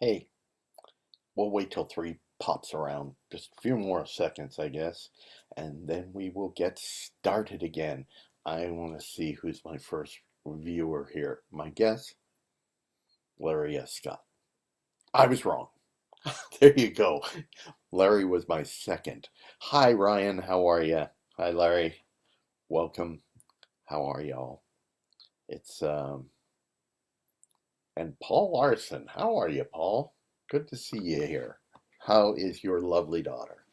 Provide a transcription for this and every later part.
Hey, we'll wait till three pops around. Just a few more seconds, I guess. And then we will get started again. I want to see who's my first viewer here. My guess, Larry S. Scott. I was wrong. There you go. Larry was my second. Hi, Ryan. How are you? Hi, Larry. Welcome. How are y'all? It's, and Paul Larson. How are you, Paul? Good to see you here. How is your lovely daughter?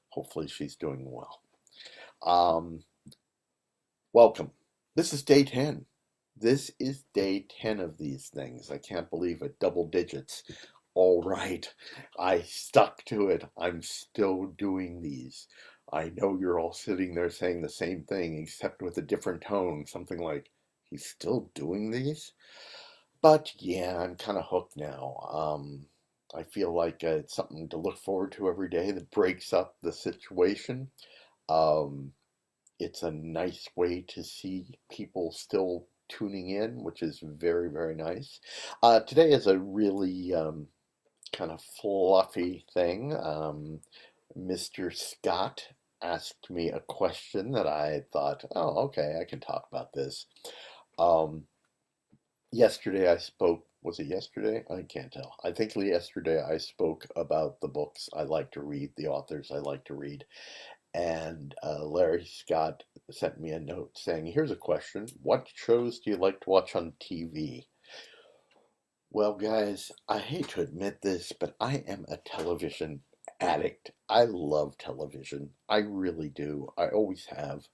Hopefully she's doing well. Um, Welcome. This is day 10. This is day 10 of these things. I can't believe it. Double digits. All right. I stuck to it. I'm still doing these. I know you're all sitting there saying the same thing, except with a different tone. Something like, he's still doing these? But yeah, I'm kind of hooked now. I feel like it's something to look forward to every day that breaks up the situation. Um, it's a nice way to see people still tuning in, which is very, very nice. Today is a really kind of fluffy thing. Mr. Scott asked me a question that I thought, oh, okay, I can talk about this. Um, Yesterday I spoke, was it yesterday? I can't tell. I think yesterday I spoke about the books I like to read, the authors I like to read. And Larry Scott sent me a note saying, here's a question. What shows do you like to watch on TV? Well, guys, I hate to admit this, but I am a television addict. I love television. I really do. I always have.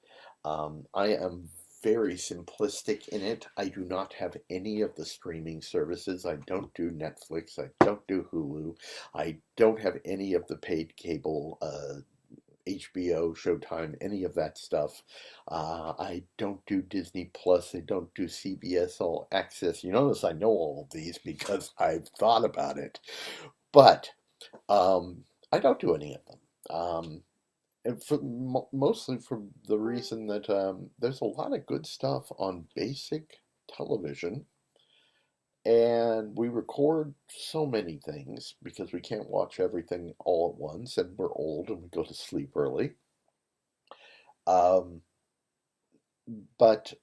I am very simplistic in it. I do not have any of the streaming services. I don't do Netflix. I don't do Hulu. I don't have any of the paid cable HBO, Showtime, any of that stuff. I don't do Disney Plus. I don't do CBS All Access. You notice I know all of these because I've thought about it. But I don't do any of them. And mostly for the reason that there's a lot of good stuff on basic television. And we record so many things because we can't watch everything all at once, and we're old and we go to sleep early. Um, but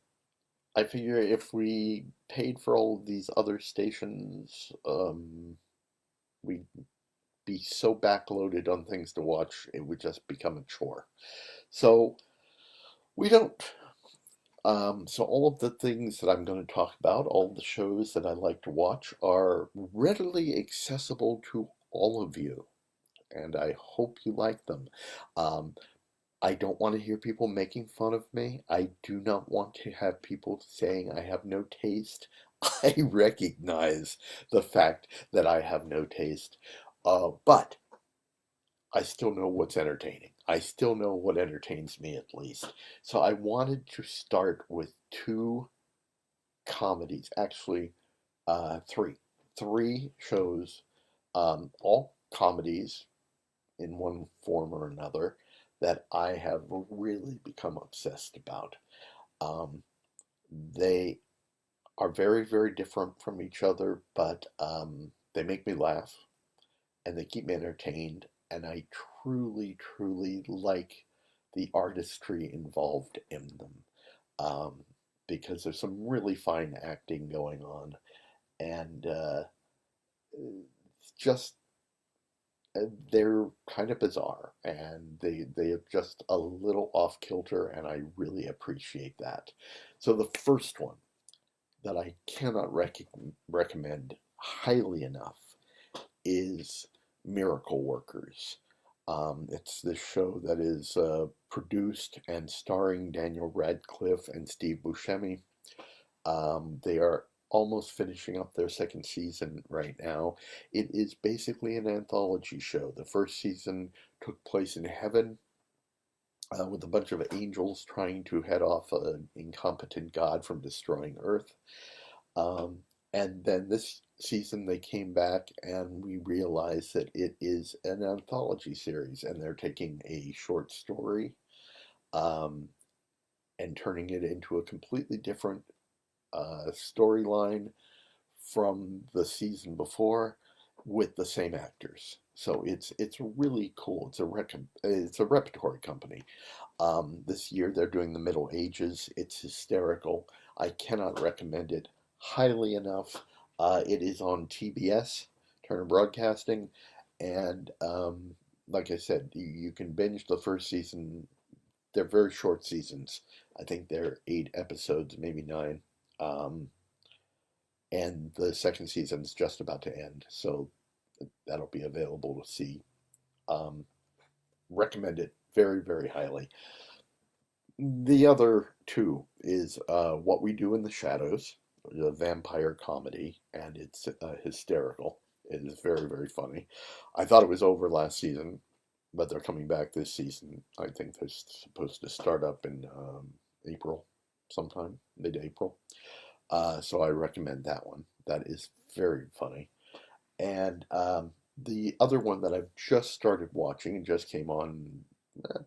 I figure if we paid for all of these other stations, we'd be so backloaded on things to watch, it would just become a chore. So we don't. So all of the things that I'm going to talk about, all the shows that I like to watch, are readily accessible to all of you, and I hope you like them. Um, I don't want to hear people making fun of me. I do not want to have people saying I have no taste. I recognize the fact that I have no taste, but I still know what's entertaining. I still know what entertains me at least. So I wanted to start with two comedies, actually, three. Three shows, all comedies in one form or another that I have really become obsessed about. Um, they are very, very different from each other, but they make me laugh and they keep me entertained. And I truly, truly like the artistry involved in them um, because there's some really fine acting going on. And just they're kind of bizarre and they are just a little off kilter and I really appreciate that. So the first one that I cannot recommend highly enough is Miracle Workers. It's this show that is produced and starring Daniel Radcliffe and Steve Buscemi. They are almost finishing up their second season right now. It is basically an anthology show. The first season took place in heaven with a bunch of angels trying to head off an incompetent god from destroying Earth. Um, and then this season they came back and we realized that it is an anthology series and they're taking a short story um, and turning it into a completely different storyline from the season before. with the same actors. So it's really cool. It's a repertory company. This year they're doing the Middle Ages. It's hysterical. I cannot recommend it highly enough. It is on TBS, Turner Broadcasting, and like I said, you can binge the first season. They're very short seasons. I think they're 8 episodes, maybe 9. Um, and the second season is just about to end, so that'll be available to see. Um, Recommend it very, very highly. The other two is What We Do in the Shadows, the vampire comedy, and it's hysterical. It is very, very funny. I thought it was over last season, but they're coming back this season. I think they're supposed to start up in April, sometime, mid-April. So I recommend that one. That is very funny. And the other one that I've just started watching and just came on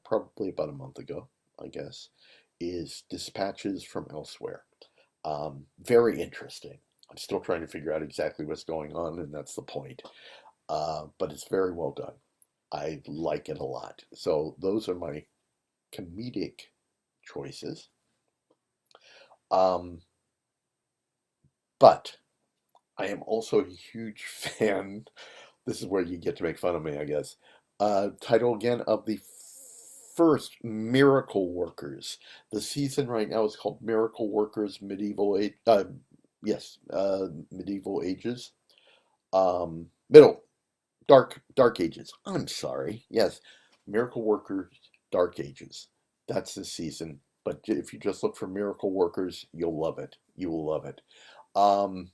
probably about a month ago, I guess, is Dispatches from Elsewhere. Very interesting. I'm still trying to figure out exactly what's going on, and that's the point. But it's very well done. I like it a lot. So those are my comedic choices. Um, but I am also a huge fan. This is where you get to make fun of me, I guess. Title again of the first Miracle Workers. The season right now is called Miracle Workers Medieval Age. Yes, Medieval Ages. Middle Dark Ages. I'm sorry. Yes, Miracle Workers Dark Ages. That's the season. But if you just look for Miracle Workers, you'll love it. You will love it. Um,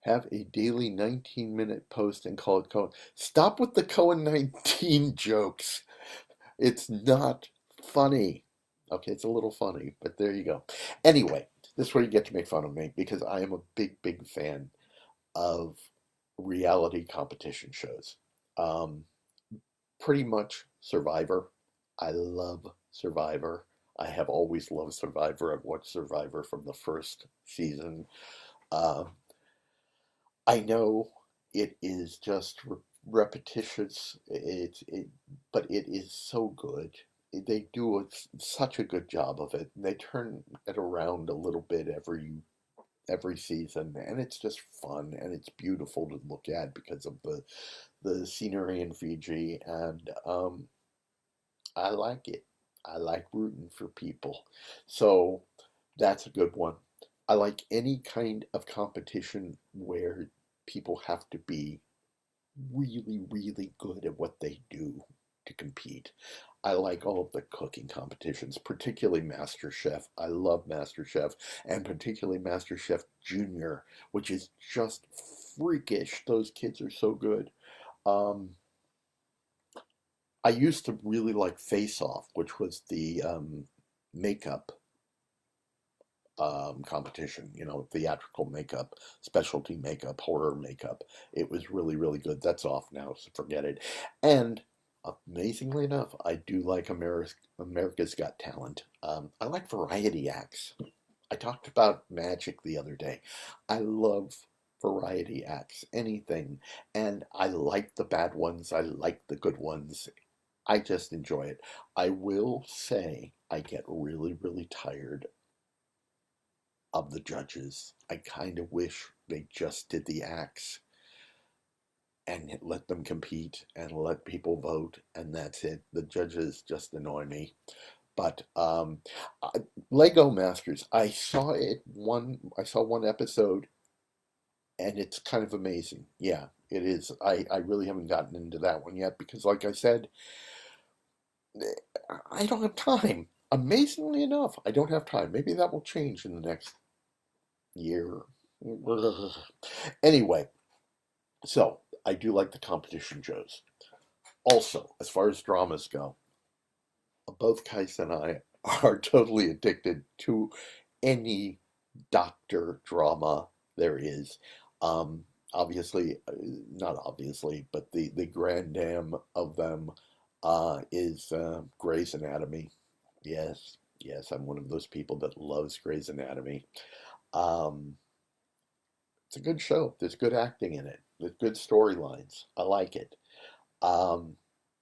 have a daily 19-minute post and call it Cohen. Stop with the Cohen 19 jokes. It's not funny. Okay, it's a little funny, but there you go. Anyway, this is where you get to make fun of me because I am a big, big fan of reality competition shows. Um, Pretty much Survivor. I love Survivor. I have always loved Survivor. I've watched Survivor from the first season. Uh, I know it is just repetitious. But it is so good. They do such a good job of it. They turn it around a little bit every season, and it's just fun and it's beautiful to look at because of the scenery in Fiji, and I like it. I like rooting for people, so that's a good one. I like any kind of competition where people have to be really, really good at what they do to compete. I like all of the cooking competitions, particularly MasterChef. I love MasterChef, and particularly MasterChef Junior, which is just freakish. Those kids are so good. Um, I used to really like Face Off, which was the makeup competition, theatrical makeup, specialty makeup, horror makeup. It was really, really good. That's off now, so forget it. And amazingly enough, I do like America's Got Talent. I like variety acts. I talked about magic the other day. I love variety acts, anything. And I like the bad ones. I like the good ones. I just enjoy it. I will say I get really, really tired of the judges. I kind of wish they just did the acts and let them compete and let people vote, and that's it. The judges just annoy me. But I- Lego Masters, I saw one episode, and it's kind of amazing. Yeah, it is. I really haven't gotten into that one yet because, like I said, I don't have time. Amazingly enough, I don't have time. Maybe that will change in the next year. Anyway, so I do like the competition shows. Also, as far as dramas go, both Kais and I are totally addicted to any doctor drama there is. Obviously, not obviously, but the grand dam of them is Grey's Anatomy. Yes, yes, I'm one of those people that loves Grey's Anatomy. Um, it's a good show. There's good acting in it. With good storylines. I like it. Um,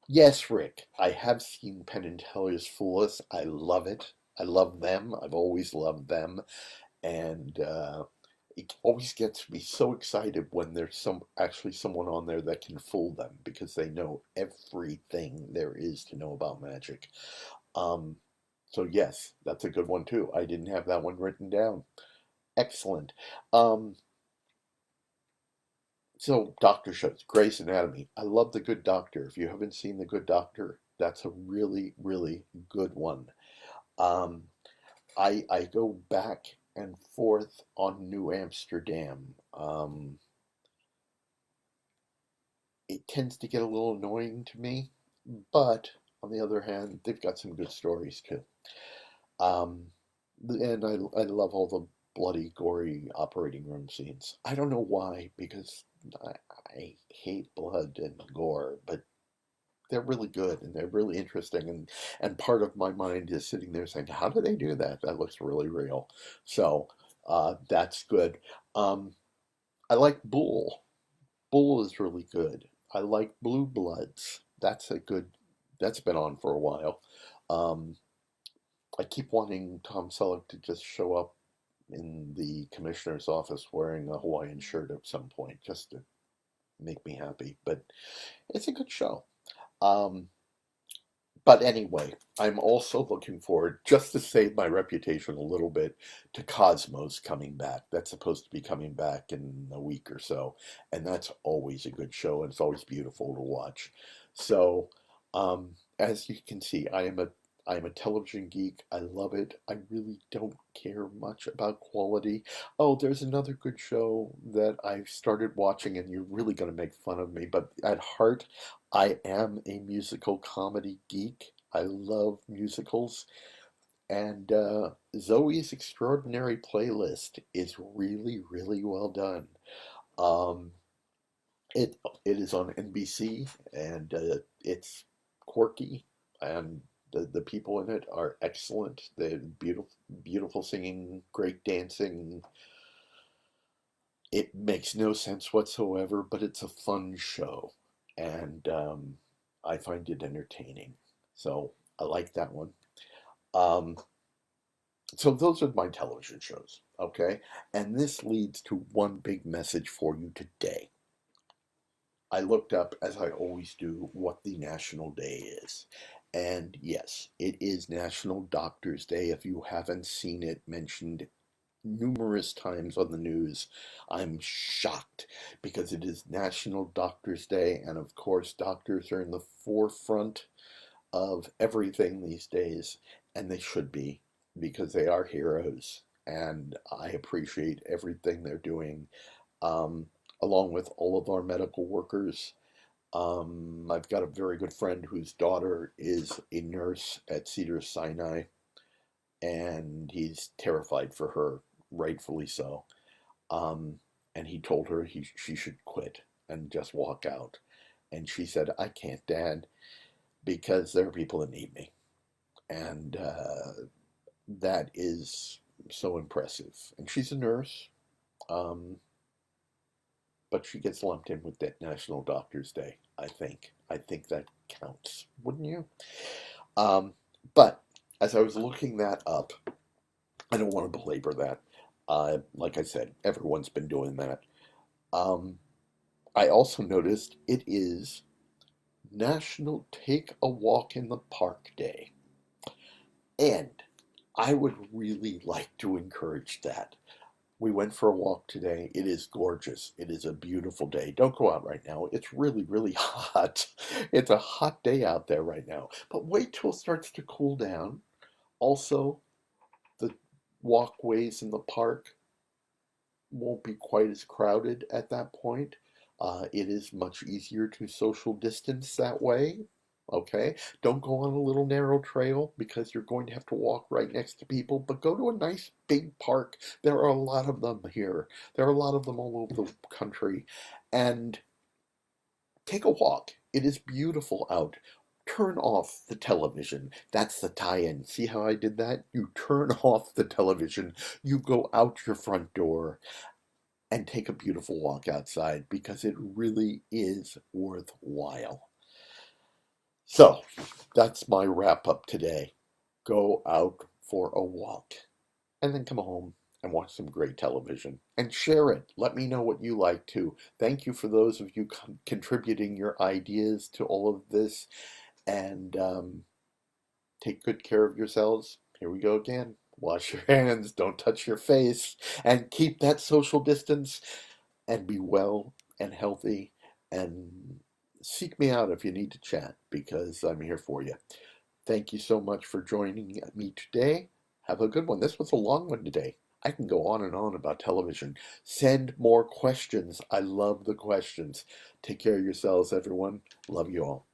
yes, Rick, I have seen Penn and Teller's Fool Us. I love it. I love them. I've always loved them. And it always gets me so excited when there's actually someone on there that can fool them because they know everything there is to know about magic. Um, so yes, that's a good one too. I didn't have that one written down. Excellent. Um, so doctor shows, Grey's Anatomy. I love The Good Doctor. If you haven't seen The Good Doctor, that's a really, really good one. Um, I go back and forth on New Amsterdam. It tends to get a little annoying to me, but on the other hand, they've got some good stories too. Um, and I love all the bloody, gory operating room scenes. I don't know why, because I, I hate blood and gore, but they're really good and they're really interesting. And part of my mind is sitting there saying, how do they do that? That looks really real. So that's good. Um, I like Bull. Bull is really good. I like Blue Bloods. That's been on for a while. Um, I keep wanting Tom Selleck to just show up in the commissioner's office wearing a Hawaiian shirt at some point, just to make me happy. But it's a good show. Um, but anyway, I'm also looking forward, just to save my reputation a little bit, to Cosmos coming back. That's supposed to be coming back in a week or so, and that's always a good show, and it's always beautiful to watch. So, as you can see, I am a television geek. I love it. I really don't care much about quality. Oh, there's another good show that I've started watching, and you're really going to make fun of me, but at heart, I am a musical comedy geek. I love musicals. And Zoe's Extraordinary Playlist is really, really well done. Um, it it is on NBC and it's quirky and the people in it are excellent. They're beautiful, beautiful singing, great dancing. It makes no sense whatsoever, but it's a fun show, and I find it entertaining. So I like that one. Um, so those are my television shows, okay? And this leads to one big message for you today. I looked up, as I always do, what the national day is. And yes, it is National Doctors Day. If you haven't seen it mentioned numerous times on the news, I'm shocked because it is National Doctors Day. And of course, doctors are in the forefront of everything these days, and they should be because they are heroes. And I appreciate everything they're doing, um, along with all of our medical workers. I've got a very good friend whose daughter is a nurse at Cedars-Sinai, and he's terrified for her, rightfully so. Um, and he told her she should quit and just walk out. And she said, I can't, Dad, because there are people that need me. And that is so impressive. And she's a nurse, um, but she gets lumped in with that National Doctors Day, I think. I think that counts, wouldn't you? Um, but as I was looking that up, I don't want to belabor that. Like I said, everyone's been doing that. Um, I also noticed it is National Take a Walk in the Park Day. And I would really like to encourage that. We went for a walk today. It is gorgeous. It is a beautiful day. Don't go out right now. It's really, really hot. It's a hot day out there right now. But wait till it starts to cool down. Also, the walkways in the park won't be quite as crowded at that point. It is much easier to social distance that way. Okay, don't go on a little narrow trail because you're going to have to walk right next to people, but go to a nice big park. There are a lot of them here. There are a lot of them all over the country. And take a walk. It is beautiful out. Turn off the television. That's the tie-in. See how I did that? You turn off the television. You go out your front door and take a beautiful walk outside because it really is worthwhile. So that's my wrap up today. Go out for a walk and then come home and watch some great television and share it. Let me know what you like too. Thank you for those of you contributing your ideas to all of this. And take good care of yourselves. Here we go again. Wash your hands, don't touch your face, and keep that social distance. And be well and healthy. And seek me out if you need to chat because I'm here for you. Thank you so much for joining me today. Have a good one. This was a long one today. I can go on and on about television. Send more questions. I love the questions. Take care of yourselves, everyone. Love you all.